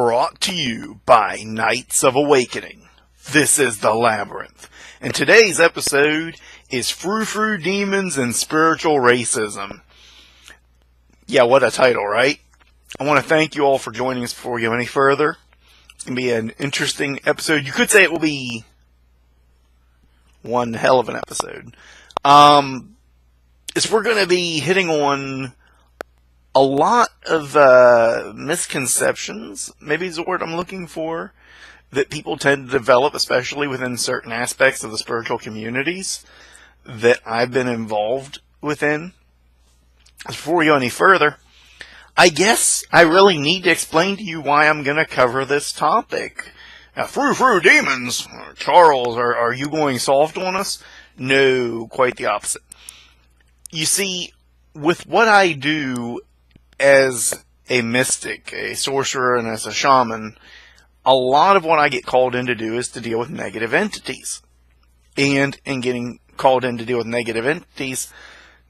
Brought to you by Knights of Awakening. This is the Labyrinth, and today's episode is Frou Demons and Spiritual Racism. Yeah, what a title, right? I want to thank you all for joining us before we go any further. It's going to be an interesting episode. You could say it will be one hell of an episode. We're going to be hitting on a lot of misconceptions, maybe is the word I'm looking for, that people tend to develop, especially within certain aspects of the spiritual communities that I've been involved within. Before we go any further, I guess I really need to explain to you why I'm going to cover this topic. Now, Frou Demons, Charles, are you going soft on us? No, quite the opposite. You see, with what I do as a mystic, a sorcerer, and as a shaman, a lot of what I get called in to do is to deal with negative entities. And in getting called in to deal with negative entities,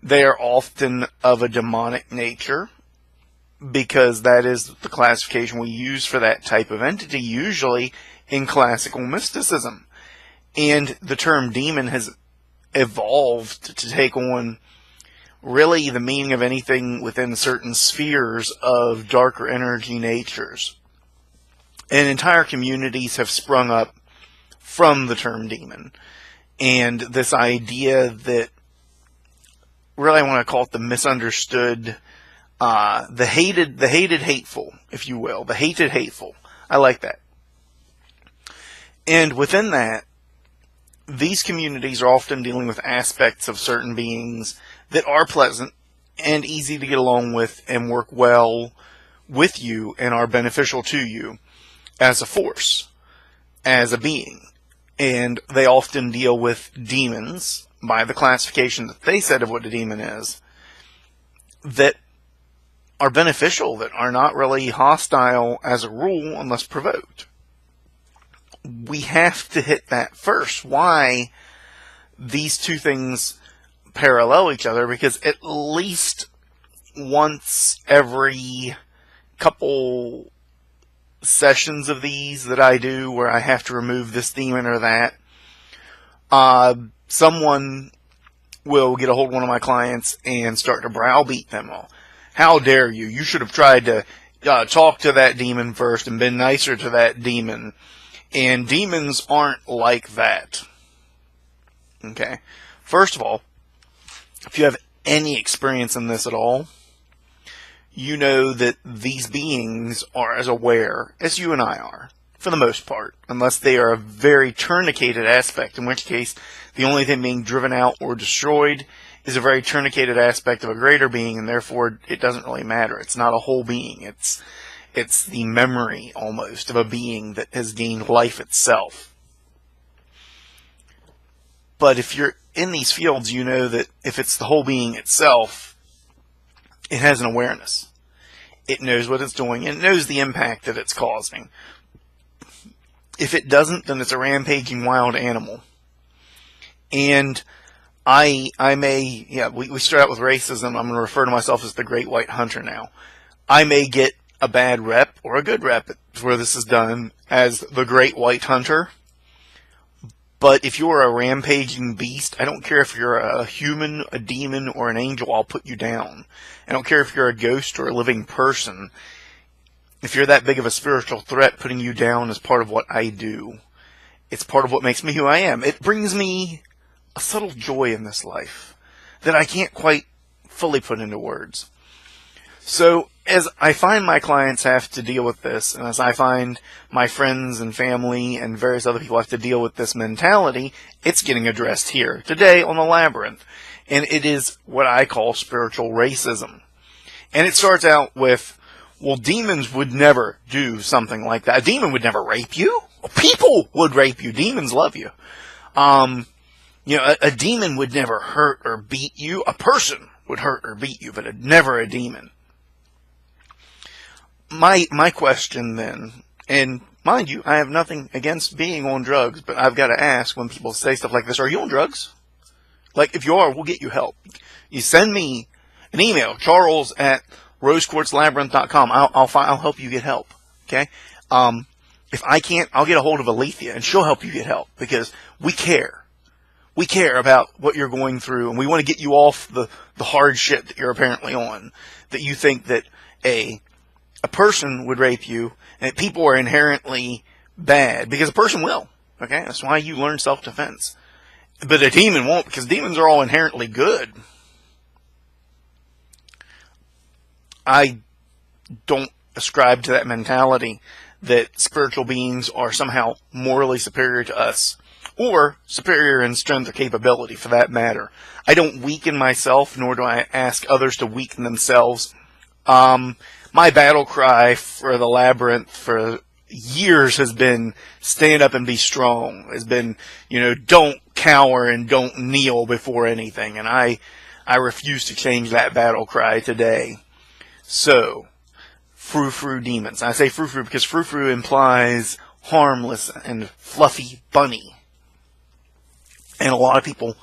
they are often of a demonic nature, because that is the classification we use for that type of entity, usually in classical mysticism. And the term demon has evolved to take on really the meaning of anything within certain spheres of darker energy natures. And entire communities have sprung up from the term demon. And this idea that, really I want to call it the misunderstood, the hated hateful, if you will. The hated hateful. I like that. And within that, these communities are often dealing with aspects of certain beings that are pleasant and easy to get along with and work well with you and are beneficial to you as a force, as a being. And they often deal with demons, by the classification that they said of what a demon is, that are beneficial, that are not really hostile as a rule unless provoked. We have to hit that first. Why these two things parallel each other, because at least once every couple sessions of these that I do where I have to remove this demon or that, someone will get a hold of one of my clients and start to browbeat them all. How dare you? You should have tried to talk to that demon first and been nicer to that demon. And demons aren't like that. Okay? First of all, if you have any experience in this at all, you know that these beings are as aware as you and I are, for the most part, unless they are a very tourniqueted aspect, in which case the only thing being driven out or destroyed is a very tourniqueted aspect of a greater being, and therefore it doesn't really matter. It's not a whole being. It's the memory, almost, of a being that has gained life itself. But if you're in these fields, you know that if it's the whole being itself, it has an awareness. It knows what it's doing, and it knows the impact that it's causing. If it doesn't, then it's a rampaging wild animal. And we start out with racism. I'm going to refer to myself as the Great White Hunter now. I may get a bad rep or a good rep where this is done as the Great White Hunter. But if you're a rampaging beast, I don't care if you're a human, a demon, or an angel, I'll put you down. I don't care if you're a ghost or a living person. If you're that big of a spiritual threat, putting you down is part of what I do. It's part of what makes me who I am. It brings me a subtle joy in this life that I can't quite fully put into words. So, as I find my clients have to deal with this, and as I find my friends and family and various other people have to deal with this mentality, it's getting addressed here today on the Labyrinth. And it is what I call spiritual racism. And it starts out with, well, demons would never do something like that. A demon would never rape you. People would rape you. Demons love you. A demon would never hurt or beat you. A person would hurt or beat you, but never a demon. My question then, and mind you, I have nothing against being on drugs, but I've got to ask when people say stuff like this, are you on drugs? Like, if you are, we'll get you help. You send me an email, charles@rosequartzlabyrinth.com. I'll help you get help. Okay? If I can't, I'll get a hold of Alethea, and she'll help you get help, because we care. We care about what you're going through, and we want to get you off the hard shit that you're apparently on, that you think that a person would rape you, and that people are inherently bad, because a person will. Okay? That's why you learn self-defense. But a demon won't, because demons are all inherently good. I don't ascribe to that mentality that spiritual beings are somehow morally superior to us, or superior in strength or capability, for that matter. I don't weaken myself, nor do I ask others to weaken themselves. My battle cry for the Labyrinth for years has been stand up and be strong. Has been, don't cower and don't kneel before anything. And I refuse to change that battle cry today. So, frou-frou demons. I say frou-frou because frou-frou implies harmless and fluffy bunny. And a lot of people,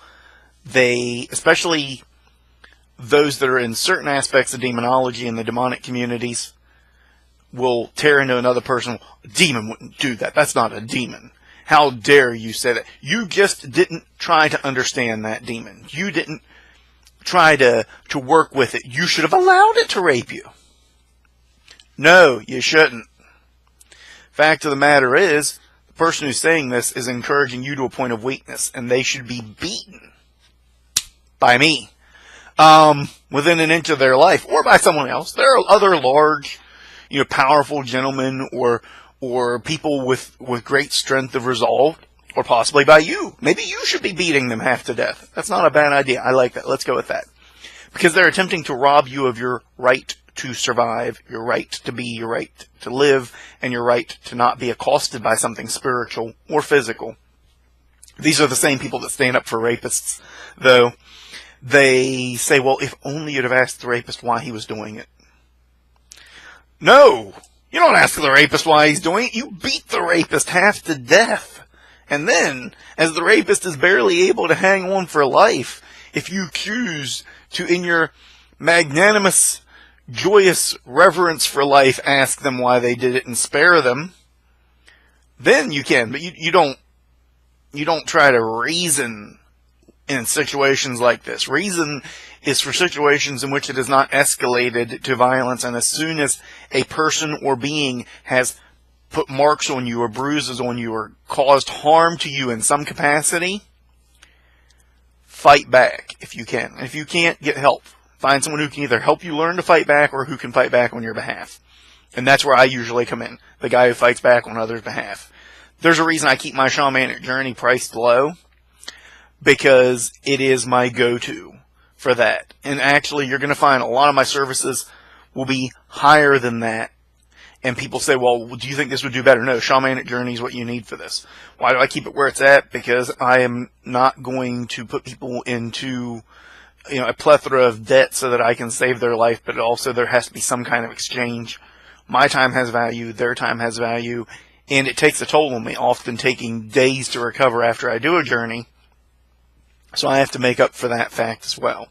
especially those that are in certain aspects of demonology in the demonic communities, will tear into another person. A demon wouldn't do that. That's not a demon. How dare you say that? You just didn't try to understand that demon. You didn't try to work with it. You should have allowed it to rape you. No, you shouldn't. Fact of the matter is, the person who's saying this is encouraging you to a point of weakness, and they should be beaten by me within an inch of their life, or by someone else. There are other large, powerful gentlemen or people with great strength of resolve, or possibly by you. Maybe you should be beating them half to death. That's not a bad idea. I like that. Let's go with that. Because they're attempting to rob you of your right to survive, your right to be, your right to live, and your right to not be accosted by something spiritual or physical. These are the same people that stand up for rapists, though. They say, well, if only you'd have asked the rapist why he was doing it. No! You don't ask the rapist why he's doing it. You beat the rapist half to death. And then, as the rapist is barely able to hang on for life, if you choose to, in your magnanimous, joyous reverence for life, ask them why they did it and spare them, then you can. But you don't try to reason in situations like this. Reason is for situations in which it is not escalated to violence, and as soon as a person or being has put marks on you or bruises on you or caused harm to you in some capacity, fight back if you can. And if you can't, get help. Find someone who can either help you learn to fight back or who can fight back on your behalf. And that's where I usually come in, the guy who fights back on others' behalf. There's a reason I keep my shamanic journey priced low, because it is my go-to for that. And actually, you're going to find a lot of my services will be higher than that. And people say, well, do you think this would do better? No, shamanic journey is what you need for this. Why do I keep it where it's at? Because I am not going to put people into a plethora of debt so that I can save their life, but also there has to be some kind of exchange. My time has value, their time has value, and it takes a toll on me, often taking days to recover after I do a journey. So I have to make up for that fact as well.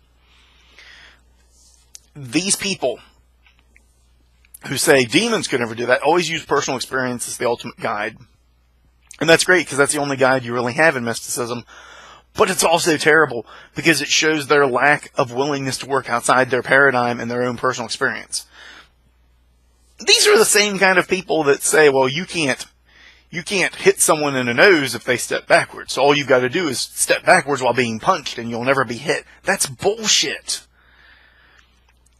These people who say demons could never do that always use personal experience as the ultimate guide. And that's great, because that's the only guide you really have in mysticism. But it's also terrible because it shows their lack of willingness to work outside their paradigm and their own personal experience. These are the same kind of people that say, well, you can't hit someone in the nose if they step backwards. So all you've got to do is step backwards while being punched and you'll never be hit. That's bullshit.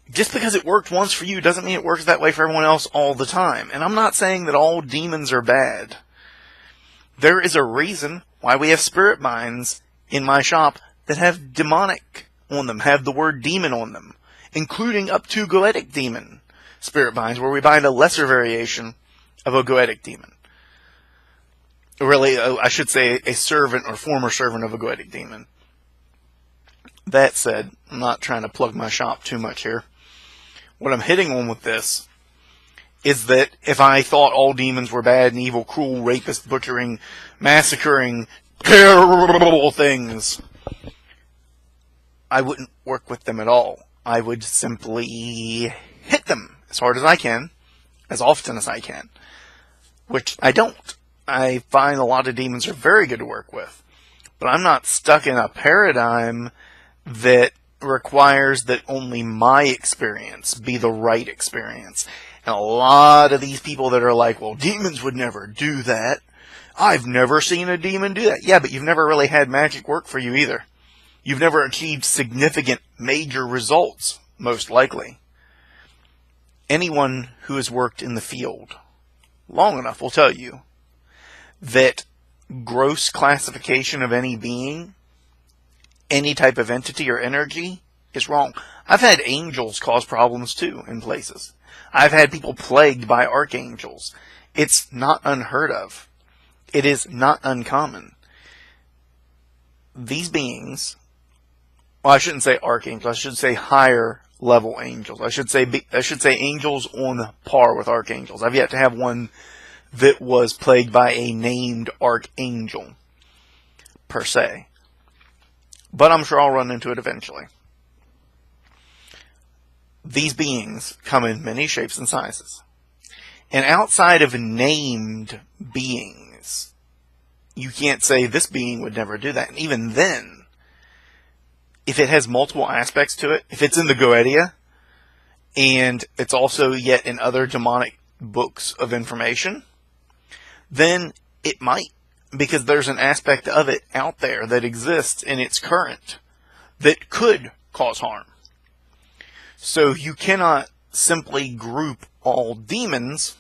Just because it worked once for you doesn't mean it works that way for everyone else all the time. And I'm not saying that all demons are bad. There is a reason why we have spirit binds in my shop that have demonic on them, have the word demon on them, including up to goetic demon spirit binds, where we bind a lesser variation of a goetic demon. Really, I should say a servant or former servant of a goetic demon. That said, I'm not trying to plug my shop too much here. What I'm hitting on with this is that if I thought all demons were bad and evil, cruel, rapist, butchering, massacring, terrible things, I wouldn't work with them at all. I would simply hit them as hard as I can as often as I can, which I don't. I find a lot of demons are very good to work with, but I'm not stuck in a paradigm that requires that only my experience be the right experience. And a lot of these people that are like, well, demons would never do that. I've never seen a demon do that. Yeah, but you've never really had magic work for you either. You've never achieved significant major results, most likely. Anyone who has worked in the field long enough will tell you that gross classification of any being, any type of entity or energy, is wrong. I've had angels cause problems too in places. I've had people plagued by archangels. It's not unheard of. It is not uncommon. These beings, well, I shouldn't say archangels, I should say higher level angels. I should say angels on par with archangels. I've yet to have one that was plagued by a named archangel, per se. But I'm sure I'll run into it eventually. These beings come in many shapes and sizes. And outside of named beings, you can't say this being would never do that. And even then, if it has multiple aspects to it, if it's in the Goetia, and it's also yet in other demonic books of information, then it might, because there's an aspect of it out there that exists in its current that could cause harm. So you cannot simply group all demons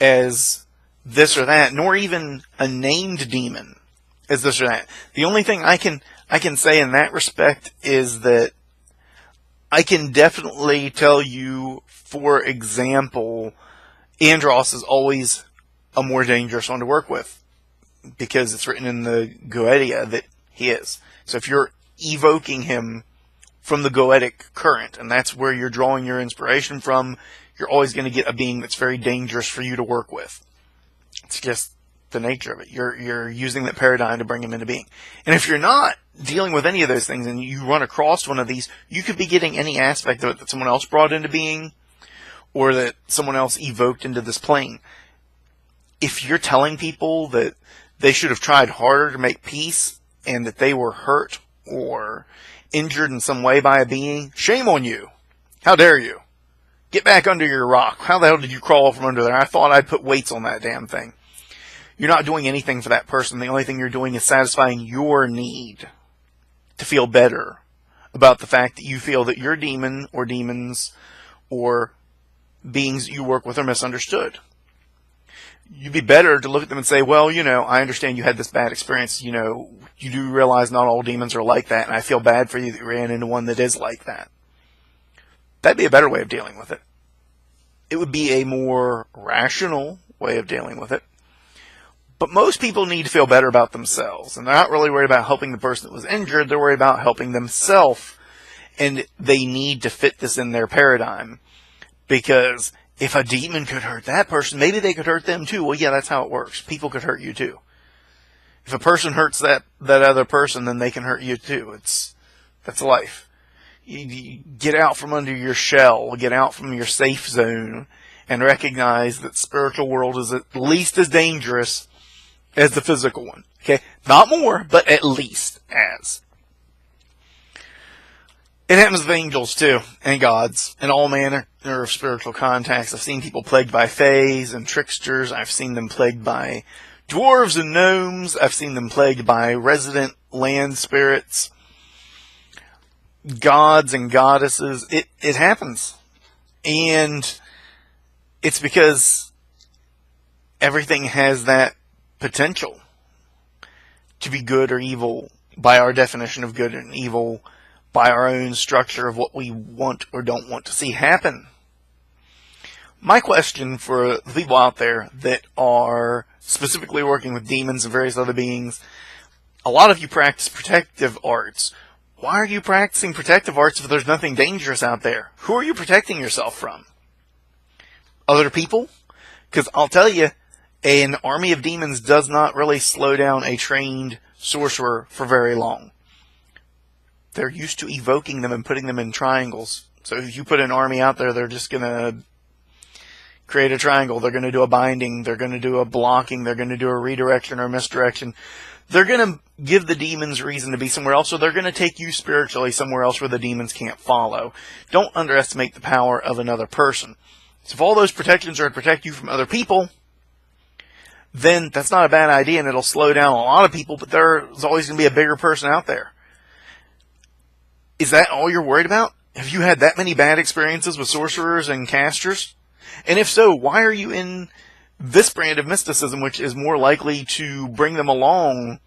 as this or that, nor even a named demon as this or that. The only thing I can say in that respect is that I can definitely tell you, for example, Andros is always a more dangerous one to work with, because it's written in the Goetia that he is. So if you're evoking him from the Goetic current, and that's where you're drawing your inspiration from, you're always going to get a being that's very dangerous for you to work with. It's just the nature of it. You're using that paradigm to bring him into being. And if you're not dealing with any of those things and you run across one of these, you could be getting any aspect of it that someone else brought into being, or that someone else evoked into this plane. If you're telling people that they should have tried harder to make peace and that they were hurt or injured in some way by a being, shame on you. How dare you? Get back under your rock. How the hell did you crawl from under there? I thought I'd put weights on that damn thing. You're not doing anything for that person. The only thing you're doing is satisfying your need to feel better about the fact that you feel that your demon or demons or beings you work with are misunderstood. You'd be better to look at them and say, well, I understand you had this bad experience. You do realize not all demons are like that, and I feel bad for you that you ran into one that is like that. That'd be a better way of dealing with it. It would be a more rational way of dealing with it. But most people need to feel better about themselves, and they're not really worried about helping the person that was injured. They're worried about helping themselves, and they need to fit this in their paradigm, because if a demon could hurt that person, maybe they could hurt them too. Well, yeah, that's how it works. People could hurt you too. If a person hurts that other person, then they can hurt you too. That's life. You get out from under your shell, get out from your safe zone, and recognize that spiritual world is at least as dangerous as the physical one. Okay? Not more, but at least as. It happens with angels too, and gods, and all manner of spiritual contacts. I've seen people plagued by fays and tricksters. I've seen them plagued by dwarves and gnomes. I've seen them plagued by resident land spirits, gods and goddesses. It happens. And it's because everything has that potential to be good or evil by our definition of good and evil, by our own structure of what we want or don't want to see happen. My question for the people out there that are specifically working with demons and various other beings, a lot of you practice protective arts. Why are you practicing protective arts if there's nothing dangerous out there? Who are you protecting yourself from? Other people? Because I'll tell you, an army of demons does not really slow down a trained sorcerer for very long. They're used to evoking them and putting them in triangles. So if you put an army out there, they're just going to create a triangle. They're going to do a binding. They're going to do a blocking. They're going to do a redirection or misdirection. They're going to give the demons reason to be somewhere else, so they're going to take you spiritually somewhere else where the demons can't follow. Don't underestimate the power of another person. So if all those protections are to protect you from other people, then that's not a bad idea, and it'll slow down a lot of people, but there's always going to be a bigger person out there. Is that all you're worried about? Have you had that many bad experiences with sorcerers and casters? And if so, why are you in this brand of mysticism, which is more likely to bring them along,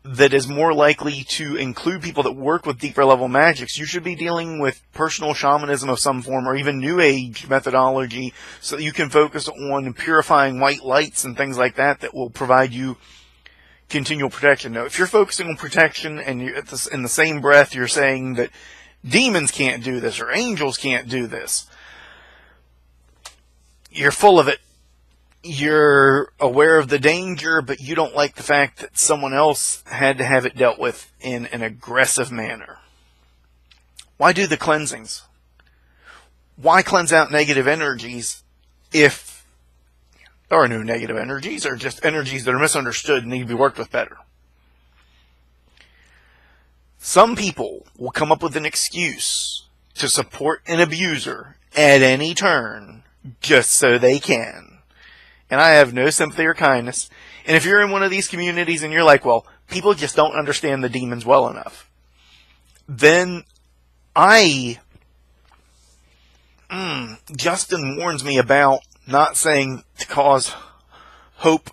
that is more likely to include people that work with deeper level magics? You should be dealing with personal shamanism of some form, or even New Age methodology, so that you can focus on purifying white lights and things like that that will provide you continual protection. Now, if you're focusing on protection and in the same breath you're saying that demons can't do this or angels can't do this, you're full of it. You're aware of the danger, but you don't like the fact that someone else had to have it dealt with in an aggressive manner. Why do the cleansings? Why cleanse out negative energies if there are no negative energies, or just energies that are misunderstood and need to be worked with better? Some people will come up with an excuse to support an abuser at any turn just so they can. And I have no sympathy or kindness. And if you're in one of these communities and you're like, well, people just don't understand the demons well enough, then Justin warns me about not saying to cause hope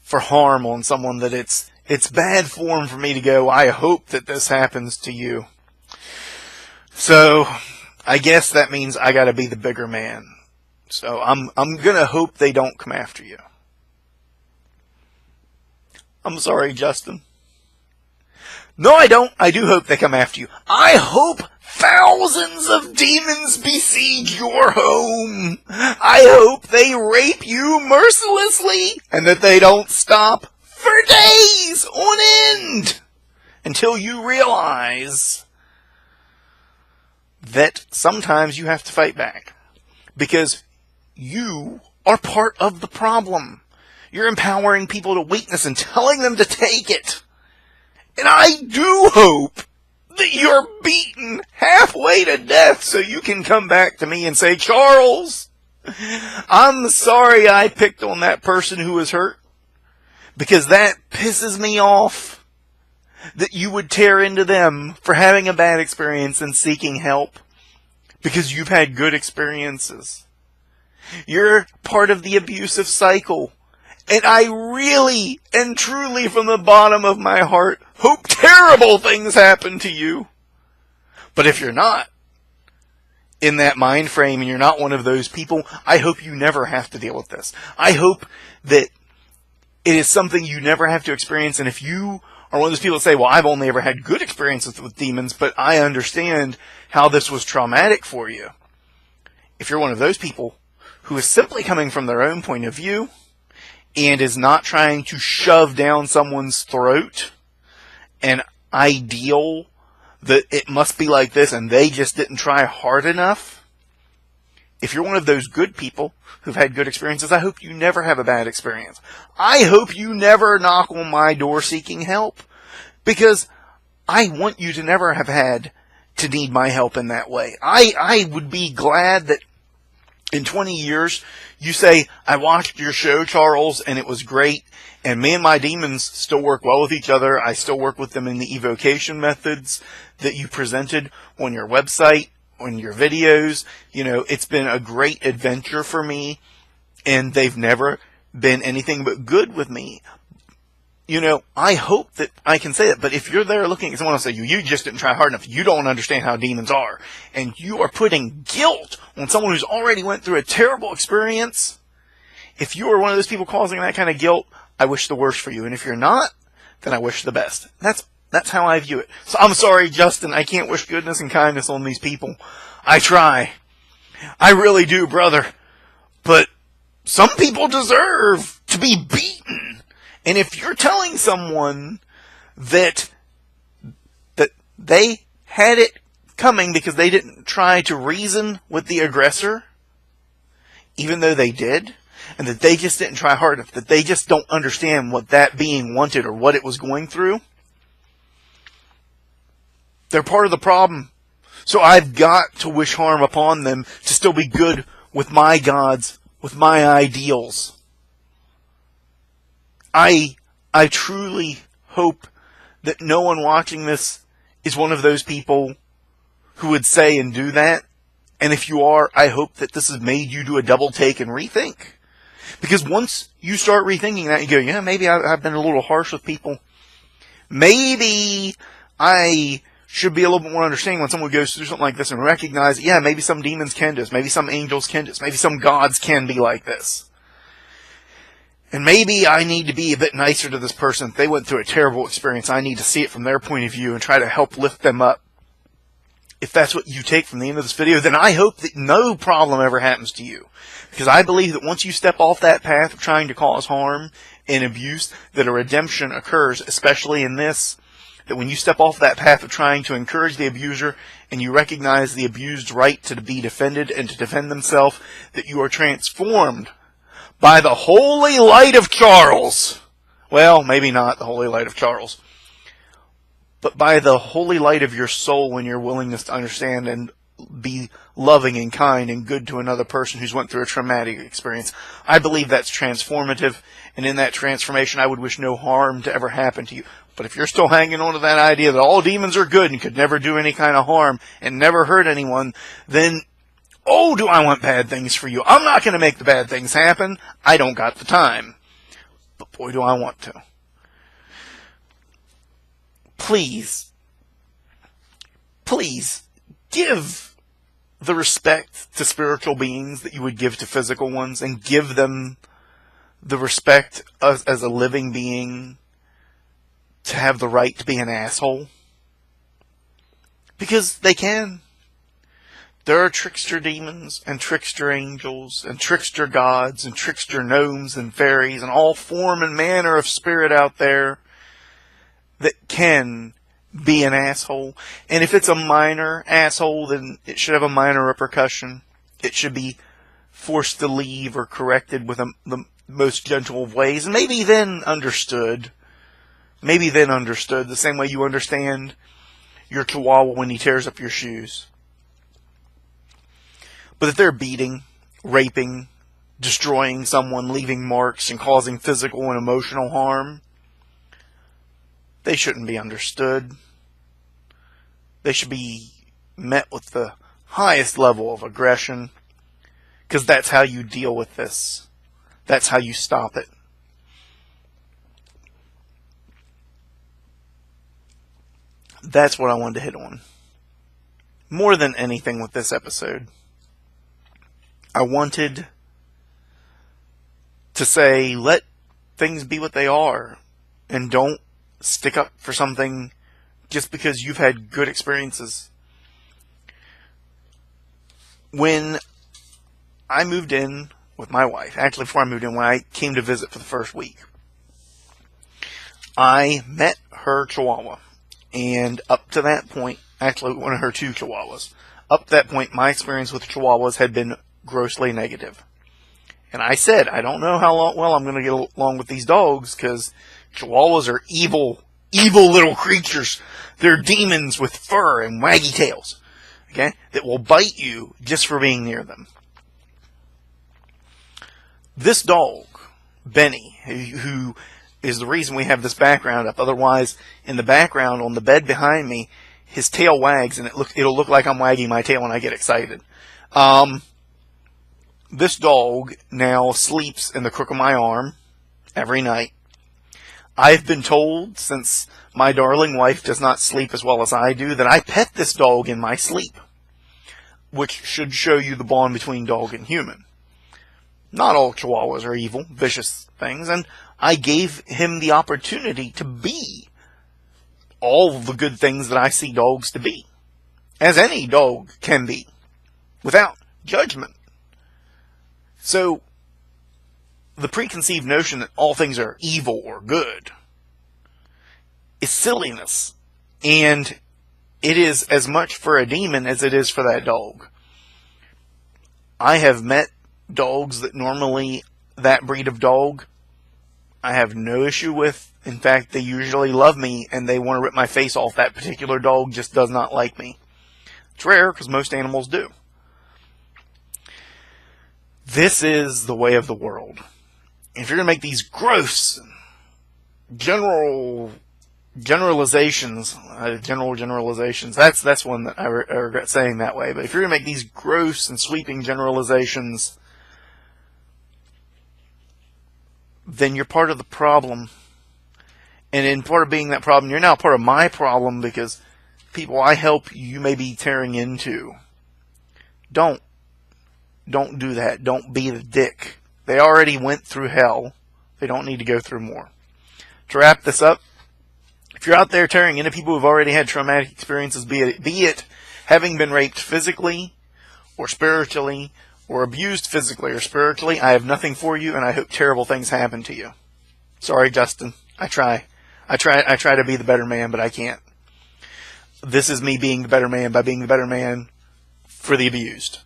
for harm on someone, that it's bad form for me to go, I hope that this happens to you. So I guess that means I gotta be the bigger man. So I'm gonna hope they don't come after you. I'm sorry, Justin. No, I don't. I do hope they come after you. I hope thousands of demons besiege your home. I hope they rape you mercilessly, and that they don't stop for days on end until you realize that sometimes you have to fight back, because you are part of the problem. You're empowering people to weakness and telling them to take it. And I do hope that you're beaten halfway to death so you can come back to me and say, Charles, I'm sorry I picked on that person who was hurt, because that pisses me off that you would tear into them for having a bad experience and seeking help because you've had good experiences. You're part of the abusive cycle. And I really and truly, from the bottom of my heart, hope terrible things happen to you. But if you're not in that mind frame and you're not one of those people, I hope you never have to deal with this. I hope that it is something you never have to experience. And if you are one of those people that say, well, I've only ever had good experiences with demons, but I understand how this was traumatic for you. If you're one of those people who is simply coming from their own point of view and is not trying to shove down someone's throat an ideal that it must be like this and they just didn't try hard enough, if you're one of those good people who've had good experiences, I hope you never have a bad experience. I hope you never knock on my door seeking help, because I want you to never have had to need my help in that way. I would be glad that in 20 years, you say, I watched your show, Charles, and it was great, and me and my demons still work well with each other. I still work with them in the evocation methods that you presented on your website, on your videos. You know, it's been a great adventure for me, and they've never been anything but good with me. You know, I hope that I can say that, but if you're there looking at someone else and say, you just didn't try hard enough, you don't understand how demons are, and you are putting guilt on someone who's already went through a terrible experience, if you are one of those people causing that kind of guilt, I wish the worst for you. And if you're not, then I wish the best. That's how I view it. So I'm sorry, Justin, I can't wish goodness and kindness on these people. I try. I really do, brother. But some people deserve to be beaten. And if you're telling someone that they had it coming because they didn't try to reason with the aggressor, even though they did, and that they just didn't try hard enough, that they just don't understand what that being wanted or what it was going through, they're part of the problem. So I've got to wish harm upon them to still be good with my gods, with my ideals. I truly hope that no one watching this is one of those people who would say and do that. And if you are, I hope that this has made you do a double take and rethink. Because once you start rethinking that, you go, yeah, maybe I've been a little harsh with people. Maybe I should be a little bit more understanding when someone goes through something like this and recognize, yeah, maybe some demons can do this. Maybe some angels can do this. Maybe some gods can be like this. And maybe I need to be a bit nicer to this person. If they went through a terrible experience, I need to see it from their point of view and try to help lift them up. If that's what you take from the end of this video, then I hope that no problem ever happens to you. Because I believe that once you step off that path of trying to cause harm and abuse, that a redemption occurs, especially in this. That when you step off that path of trying to encourage the abuser and you recognize the abused's right to be defended and to defend themselves, that you are transformed by the holy light of Charles. Well, maybe not the holy light of Charles, but by the holy light of your soul and your willingness to understand and be loving and kind and good to another person who's went through a traumatic experience. I believe that's transformative, and in that transformation I would wish no harm to ever happen to you. But if you're still hanging on to that idea that all demons are good and could never do any kind of harm and never hurt anyone, then, oh, do I want bad things for you. I'm not going to make the bad things happen. I don't got the time. But boy, do I want to. Please give the respect to spiritual beings that you would give to physical ones, and give them the respect as a living being to have the right to be an asshole. Because they can. There are trickster demons and trickster angels and trickster gods and trickster gnomes and fairies and all form and manner of spirit out there that can be an asshole. And if it's a minor asshole, then it should have a minor repercussion. It should be forced to leave or corrected with the most gentle of ways, and maybe then understood. Maybe then understood the same way you understand your chihuahua when he tears up your shoes. But if they're beating, raping, destroying someone, leaving marks, and causing physical and emotional harm, they shouldn't be understood. They should be met with the highest level of aggression, because that's how you deal with this. That's how you stop it. That's what I wanted to hit on. More than anything with this episode, I wanted to say, let things be what they are, and don't stick up for something just because you've had good experiences. When I moved in with my wife, actually before I moved in, when I came to visit for the first week, I met her chihuahua. And up to that point, actually one of her two chihuahuas, up to that point, my experience with chihuahuas had been grossly negative. And I said, I don't know how well I'm going to get along with these dogs, because chihuahuas are evil little creatures. They're demons with fur and waggy tails, okay, that will bite you just for being near them. This dog, Benny, who is the reason we have this background up. Otherwise, in the background on the bed behind me, his tail wags, and it'll look like I'm wagging my tail when I get excited. This dog now sleeps in the crook of my arm every night. I've been told, since my darling wife does not sleep as well as I do, that I pet this dog in my sleep, which should show you the bond between dog and human. Not all chihuahuas are evil, vicious things, and I gave him the opportunity to be all the good things that I see dogs to be, as any dog can be, without judgment. So, the preconceived notion that all things are evil or good is silliness, and it is as much for a demon as it is for that dog. I have met dogs that normally that breed of dog I have no issue with. In fact, they usually love me and they want to rip my face off. That particular dog just does not like me. It's rare because most animals do. This is the way of the world. If you're going to make these gross generalizations, that's one that I regret saying that way. But if you're going to make these gross and sweeping generalizations, then you're part of the problem. And in part of being that problem, you're now part of my problem, because people I help you may be tearing into. Don't do that. Don't be the dick. They already went through hell. They don't need to go through more. To wrap this up, if you're out there tearing into people who've already had traumatic experiences, be it having been raped physically or spiritually, or abused physically or spiritually, I have nothing for you, and I hope terrible things happen to you. Sorry, Justin. I try to be the better man, but I can't. This is me being the better man by being the better man for the abused.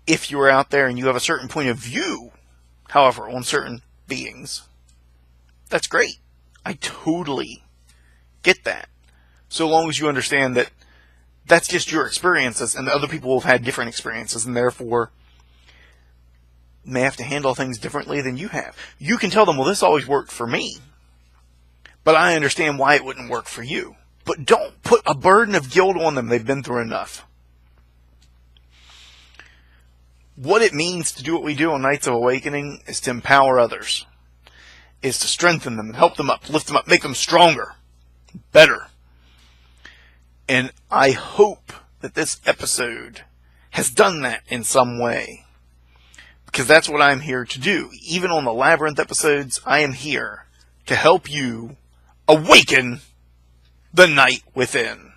If you are out there and you have a certain point of view, however, on certain beings, that's great. I totally get that. So long as you understand that that's just your experiences, and other people have had different experiences, and therefore may have to handle things differently than you have. You can tell them, well, this always worked for me, but I understand why it wouldn't work for you. But don't put a burden of guilt on them. They've been through enough. What it means to do what we do on Nights of Awakening is to empower others, is to strengthen them, help them up, lift them up, make them stronger, better. And I hope that this episode has done that in some way, because that's what I'm here to do. Even on the Labyrinth episodes, I am here to help you awaken the night within.